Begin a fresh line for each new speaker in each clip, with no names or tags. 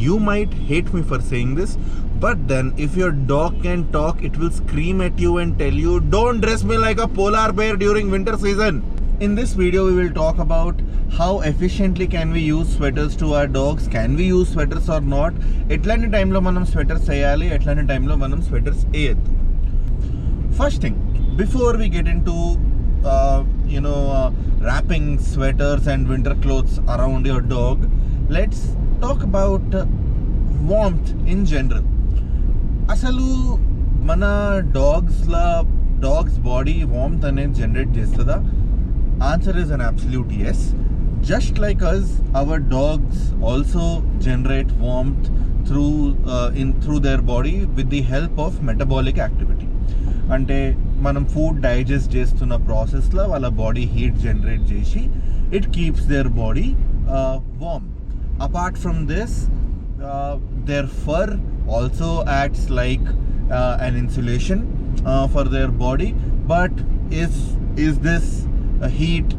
You might hate me for saying this, but then if your dog can talk, it will scream at you and tell you, don't dress me like a polar bear during winter season. In this video, we will talk about how efficiently can we use sweaters to our dogs. Can we use sweaters or not? ఎట్లాంటి టైంలో మనం sweaters వేయాలి, ఎట్లాంటి టైంలో మనం sweaters వేయద్దు. First thing, before we get into wrapping sweaters and winter clothes around your dog, let's talk about warmth in general. అసలు మన డాగ్స్ బాడీ వార్మ్త్ అనేది జనరేట్ చేస్తుందా? Answer is an absolute yes. Just like us, our dogs also generate warmth through their body with the help of metabolic activity. అంటే మనం food digest చేస్తున్న ప్రాసెస్లో వాళ్ళ body heat generate చేసి it keeps their body warm. Apart from this, their fur also acts like an insulation for their body. But is this heat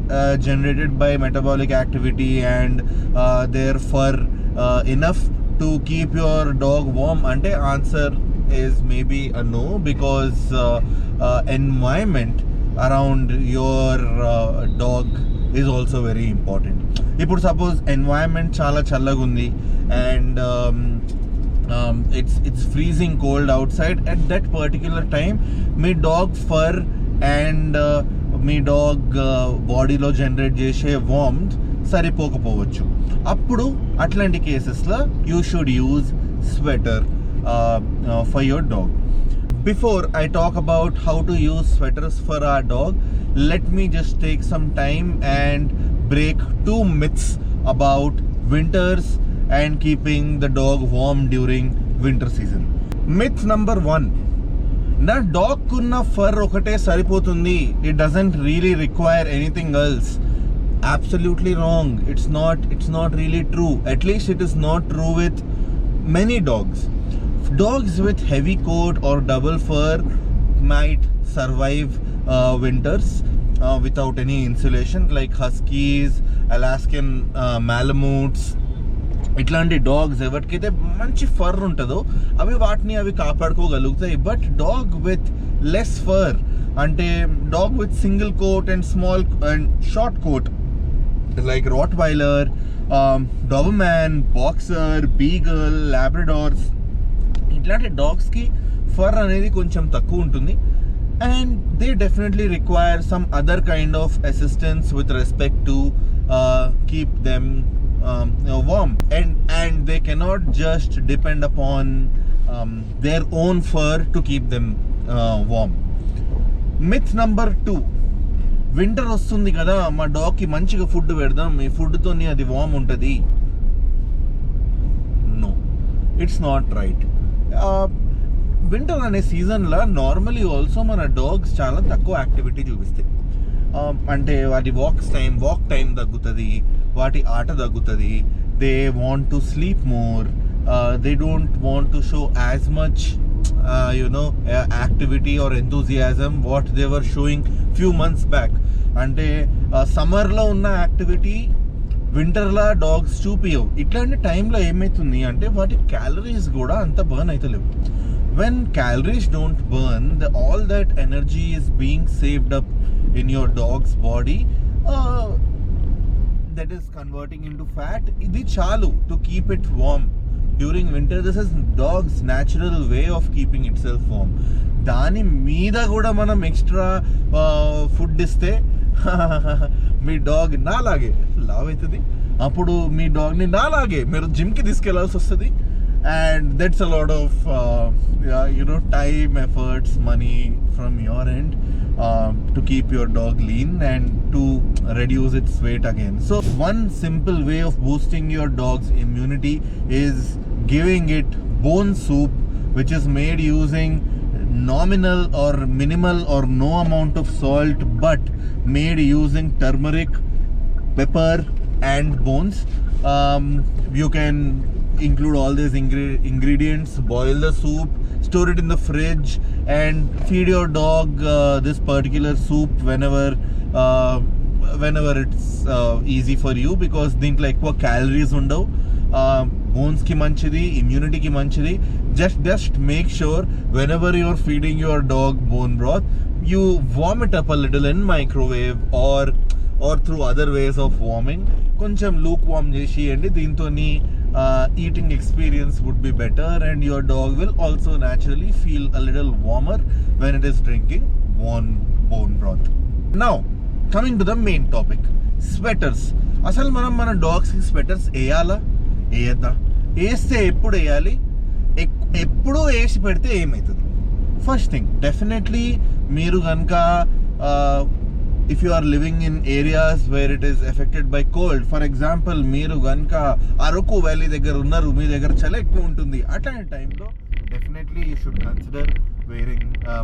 generated by metabolic activity and their fur enough to keep your dog warm? Ante answer is maybe a no, because environment around your dog is also very important. ఇప్పుడు suppose environment చాలా చల్లగా ఉంది and it's freezing cold outside. At that particular time, me dog for and me dog బాడీలో generate చేసే warmth సరిపోకపోవచ్చు. అప్పుడు అట్లాంటి కేసెస్లో you should use sweater for your dog. Before I talk about how to use sweaters for our dog, let me just take some time and break 2 myths about winters and keeping the dog warm during winter season. Myth number 1, నా dog కున్న for ఒకటే సరిపోతుంది, it doesn't really require anything else. Absolutely wrong. It's not really true. At least it is not true with many dogs. Dogs with heavy coat or double fur might survive winters without any insulation, like huskies, Alaskan Malamutes. ఇట్లాంటి dogs ఎవరికైతే మంచి fur ఉంటుందో అవి కాపాడుకోగలుగుతాయి. But dog with less fur, అంటే dog with single coat and small and short coat like Rottweiler, Doberman, boxer, beagle, Labradors, ఇట్లాంటి డాగ్స్కి fur అనేది కొంచెం తక్కువ ఉంటుంది. And they definitely require some other kind of assistance with respect to keep them warm, and they cannot just depend upon their own fur to keep them warm. Myth number 2, winter వస్తుంది కదా, మా డాగ్కి మంచిగా food పెడదాం, ఈ ఫుడ్తోని అది warm ఉంటుంది. No, it's not right. Winter అనే సీజన్లో నార్మలీ ఆల్సో మన డాగ్స్ చాలా తక్కువ యాక్టివిటీ చూపిస్తాయి. అంటే వాటి వాక్ టైం తగ్గుతుంది, వాటి ఆట తగ్గుతుంది. They want to sleep more, they don't want to show as much activity or enthusiasm what they were showing few months back. అంటే సమ్మర్లో ఉన్న యాక్టివిటీ వింటర్లో డాగ్స్ చూపియవు. ఇట్లాంటి టైంలో ఏమవుతుంది అంటే వాటి క్యాలరీస్ కూడా అంత burn అవుతలేవు. When calories don't burn, all that energy is being saved up in your dog's body, that is converting into fat. Idi chalu to keep it warm during winter. This is dog's natural way of keeping itself warm. Dani meeda kuda manam extra food iste me dog నాలాగే లావ్ అవుతుంది. అప్పుడు మీ డాగ్ని నాలాగే మీరు జిమ్కి తీసుకెళ్లాల్సి వస్తుంది. And that's a lot of time, efforts, money from your end to keep your dog lean and to reduce its weight again. So one simple way of boosting your dog's immunity is giving it bone soup, which is made using nominal or minimal or no amount of salt, but made using turmeric, pepper and bones. You can include all these ingredients, boil the soup, store it in the fridge, and feed your dog this particular soup whenever it's easy for you, because దీంట్లో ఎక్కువ calories ఉండవు. బోన్స్కి మంచిది, ఇమ్యూనిటీకి మంచిది. Just make sure whenever you're feeding your dog bone broth, you warm it up a little in microwave or through other ways of warming. కొంచెం Luke warm చేసియండి. దీంతో eating experience would be better and your dog will also naturally feel a little warmer when it is drinking bone broth. Now coming to the main topic, sweaters. అసలు మనం మన డాగ్స్కి sweaters వేయాలా వేయద్దా? వేస్తే ఎప్పుడు వేయాలి? ఎప్పుడు వేసి పెడితే ఏమవుతుంది? ఫస్ట్ థింగ్, డెఫినెట్లీ మీరు కనుక if you are living in areas where it is affected by cold, for example మీరు కనుక అరకు వ్యాలీ దగ్గర ఉన్నారు, మీ దగ్గర చలి ఎక్కువ ఉంటుంది, అట్లాంటి టైంలో definitely you should consider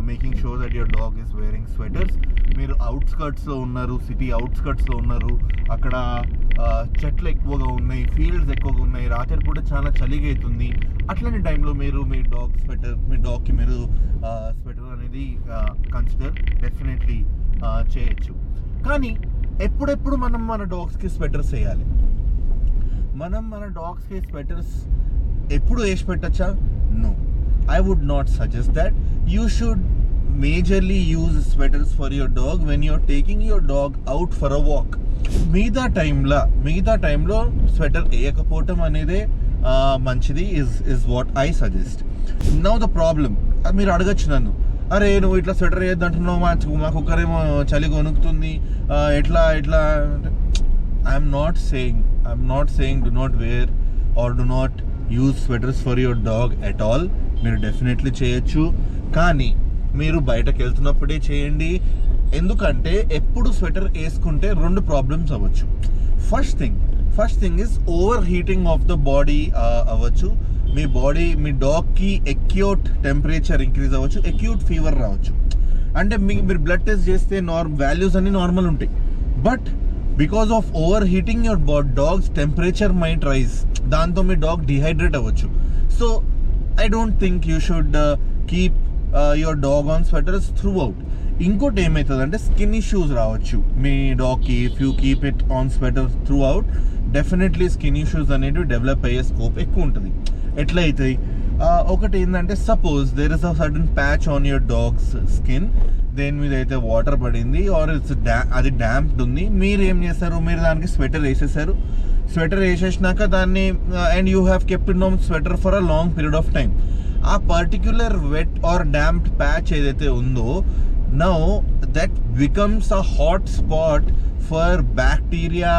making sure that your dog is wearing sweaters. మీరు అవుట్స్కర్ట్స్లో ఉన్నారు, సిటీ అవుట్స్కర్ట్స్లో ఉన్నారు, అక్కడ చెట్లు ఎక్కువగా ఉన్నాయి, ఫీల్డ్స్ ఎక్కువగా ఉన్నాయి, రాత్రిపూట చాలా చలిగా అవుతుంది, అట్లాంటి టైంలో మీరు మీ డాగ్కి మీరు స్వెటర్ అనేది కన్సిడర్ డెఫినెట్లీ చేయొచ్చు. కానీ ఎప్పుడెప్పుడు మనం మన డాగ్స్కి స్వెటర్స్ వేయాలి? మనం మన డాగ్స్కి స్వెటర్స్ ఎప్పుడు వేసి పెట్టచ్చా? No, I would not suggest that. You should majorly use sweaters for your dog when you're taking your dog out for a walk. మిగతా టైంలో స్వెటర్ వేయకపోవటం అనేది మంచిది is what I suggest. Now the problem, మీరు అడగచ్చు నన్ను, అరే నువ్వు ఇట్లా స్వెటర్ వేయద్దు అంటున్నావు, మా కుక్కరేమో చలి కొనుక్కుతుంది, ఎట్లా I'm not saying do not wear or do not use sweaters for your dog at all. మీరు డెఫినెట్లీ చేయొచ్చు, కానీ మీరు బయటకు వెళ్తున్నప్పుడే చేయండి. ఎందుకంటే ఎప్పుడు స్వెటర్ వేసుకుంటే రెండు ప్రాబ్లమ్స్ అవ్వచ్చు. First thing is overheating of the body అవ్వచ్చు. మీ డాగ్కి ఎక్యూట్ టెంపరేచర్ ఇంక్రీజ్ అవ్వచ్చు, ఎక్యూట్ ఫీవర్ రావచ్చు. అంటే మీరు బ్లడ్ టెస్ట్ చేస్తే వాల్యూస్ అన్ని నార్మల్ ఉంటాయి, but because of overheating your dog's temperature might rise, దాంతో మీ డాగ్ డిహైడ్రేట్ అవ్వచ్చు. So I don't think you should keep your dog on sweaters throughout. ఇంకోటి ఏమవుతుందంటే స్కిన్ ఇష్యూస్ రావచ్చు మీ డాగ్కి. If you keep it on sweater throughout, definitely skin issues అనేవి develop అయ్యే స్కోప్ ఎక్కువ ఉంటుంది. ఎట్లా అవుతాయి? ఒకటి ఏంటంటే, suppose there is a sudden patch on your dog's skin, దేని మీద అయితే వాటర్ పడింది ఆర్ అది డ్యాంప్డ్ ఉంది, మీరు ఏం చేస్తారు? మీరు దానికి స్వెటర్ వేసేసారు. స్వెటర్ వేసేసినాక దాన్ని and you have kept in on sweater for a long period of time. ఆ particular wet or damped patch ఏదైతే ఉందో, now that becomes a hot spot for bacteria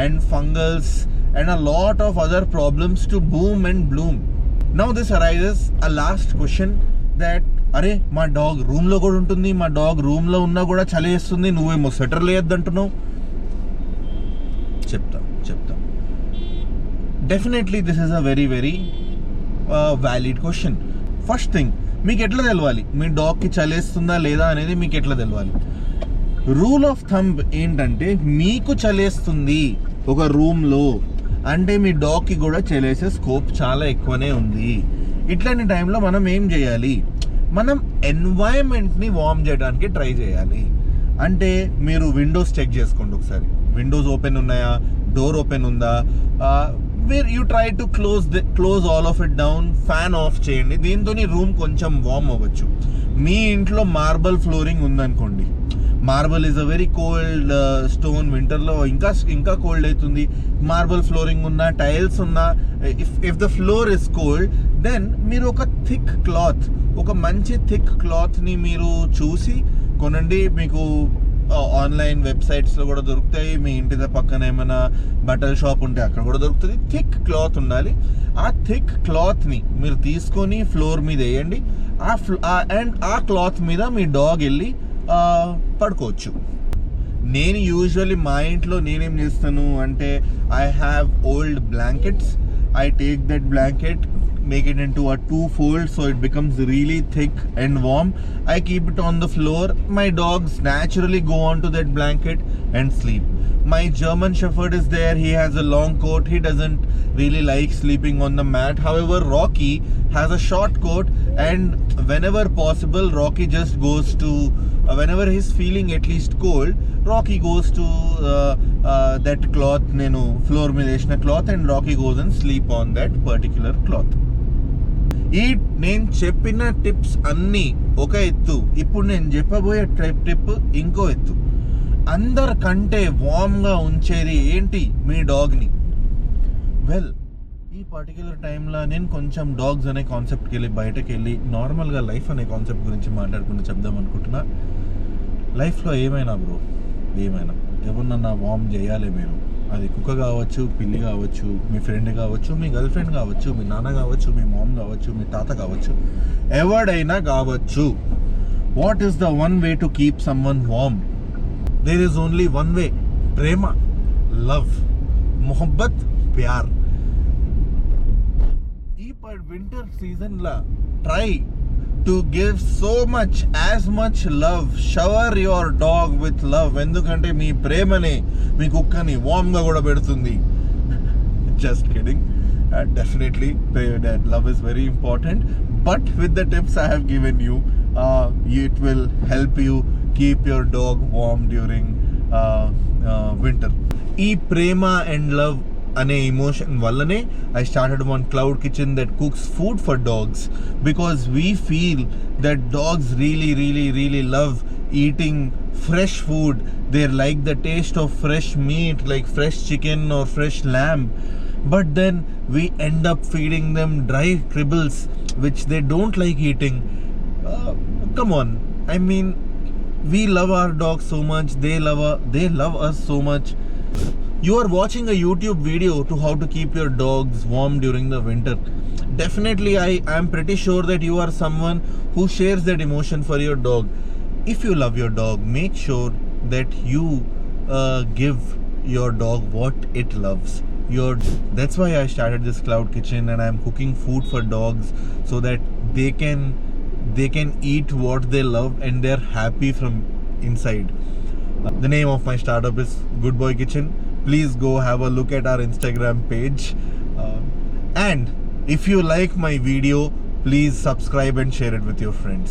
and fungals and a lot of other problems to boom and bloom. Now this arises a last question that, అరే మా dog రూమ్లో కూడా ఉంటుంది, మా dog రూమ్లో ఉన్నా కూడా చలి వేస్తుంది, నువ్వేమో స్వెటర్ లేదంటున్నావు. చెప్తా definitely this is a very very valid question. First thing, మీకు ఎట్లా తెలవాలి మీ డాగ్కి చలేస్తుందా లేదా అనేది? మీకు ఎట్లా తెలవాలి? రూల్ ఆఫ్ థంబ్ ఏంటంటే, మీకు చలేస్తుంది ఒక రూమ్లో అంటే మీ డాగ్కి కూడా చలేసే స్కోప్ చాలా ఎక్కువనే ఉంది. ఇట్లాంటి టైంలో మనం ఏం చేయాలి? మనం ఎన్వైరన్మెంట్ని వార్మ్ చేయడానికి ట్రై చేయాలి. అంటే మీరు విండోస్ చెక్ చేసుకోండి ఒకసారి, విండోస్ ఓపెన్ ఉన్నాయా, డోర్ ఓపెన్ ఉందా, you try to close all of it down, fan off చేయండి. దీంతో రూమ్ కొంచెం వార్మ్ అవ్వచ్చు. మీ ఇంట్లో మార్బల్ ఫ్లోరింగ్ ఉందనుకోండి, marble is a very cold stone, వింటర్లో ఇంకా కోల్డ్ అవుతుంది. మార్బల్ ఫ్లోరింగ్ ఉన్నా, టైల్స్ ఉన్నా, if the floor is cold, then మీరు ఒక మంచి థిక్ క్లాత్ని మీరు చూసి కొనండి. మీకు ఆన్లైన్ వెబ్సైట్స్లో కూడా దొరుకుతాయి, మీ ఇంటి పక్కన ఏమైనా బట్టల షాప్ ఉంటే అక్కడ కూడా దొరుకుతుంది. థిక్ క్లాత్ ఉండాలి. ఆ థిక్ క్లాత్ని మీరు తీసుకొని ఫ్లోర్ మీద వేయండి. అండ్ ఆ క్లాత్ మీద మీ డాగ్ వెళ్ళి పడుకోవచ్చు. నేను యూజువల్లీ మా ఇంట్లో నేనేం చేస్తాను అంటే, I have old blankets. I take that blanket, make it into a 2-fold so it becomes really thick and warm. I keep it on the floor. My dogs naturally go onto that blanket and sleep. My German Shepherd is there. He has a long coat. He doesn't really like sleeping on the mat. However, Rocky has a short coat, and whenever possible, Rocky just goes to whenever he's feeling at least cold, Rocky goes to that cloth నేను floor మీద వేసిన cloth and Rocky goes and sleep on that particular cloth. ఈ నేను చెప్పిన tips అన్నీ ఒక ఎత్తు, ఇప్పుడు నేను చెప్పబోయే టిప్ ఇంకో ఎత్తు. అందరికంటే వామ్గా ఉంచేది ఏంటి? మీ డాగ్ని. వెల్, ఈ పర్టిక్యులర్ టైంలో నేను కొంచెం డాగ్స్ అనే కాన్సెప్ట్కి వెళ్ళి బయటకు వెళ్ళి నార్మల్గా లైఫ్ అనే కాన్సెప్ట్ గురించి మాట్లాడుకుంటూ చెప్దాం అనుకుంటున్నా. లైఫ్లో ఏమైనా బ్రో, ఏమైనా ఎవరినన్నా వార్మ్ చేయాలి మీరు. అది కుక్క కావచ్చు, పిల్లి కావచ్చు, మీ ఫ్రెండ్ కావచ్చు, మీ గర్ల్ ఫ్రెండ్ కావచ్చు, మీ నాన్న కావచ్చు, మీ మామ్ కావచ్చు, మీ తాత కావచ్చు, ఎవడైనా కావచ్చు. What is the one way to keep someone warm? There is only one way. ప్రేమ, లవ్, మొహబ్బత్, ప్యార్. ఈ వింటర్ సీజన్లో try to give so much, as much love. Shower your dog with love. ఎందుకంటే మీ ప్రేమనే మీ కుక్కని వామ్గా కూడా పెడుతుంది. Just kidding. Definitely that love is very important, but with the tips I have given you, it will help you keep your dog warm during winter. ఈ ప్రేమ and love అనే emotion వల్లనే I started one cloud kitchen that cooks food for dogs, because we feel that dogs really love eating fresh food. They like the taste of fresh meat, like fresh chicken or fresh lamb, but then we end up feeding them dry kibbles which they don't like eating. Come on, I mean, we love our dogs so much, they love us so much. You are watching a YouTube video to how to keep your dogs warm during the winter. Definitely, I am pretty sure that you are someone who shares that emotion for your dog. If you love your dog, make sure that you give your dog what it loves. That's why I started this cloud kitchen, and I am cooking food for dogs so that they can eat what they love and they're happy from inside. The name of my startup is Good Boy Kitchen. Please go have a look at our Instagram page. And if you like my video, please subscribe and share it with your friends.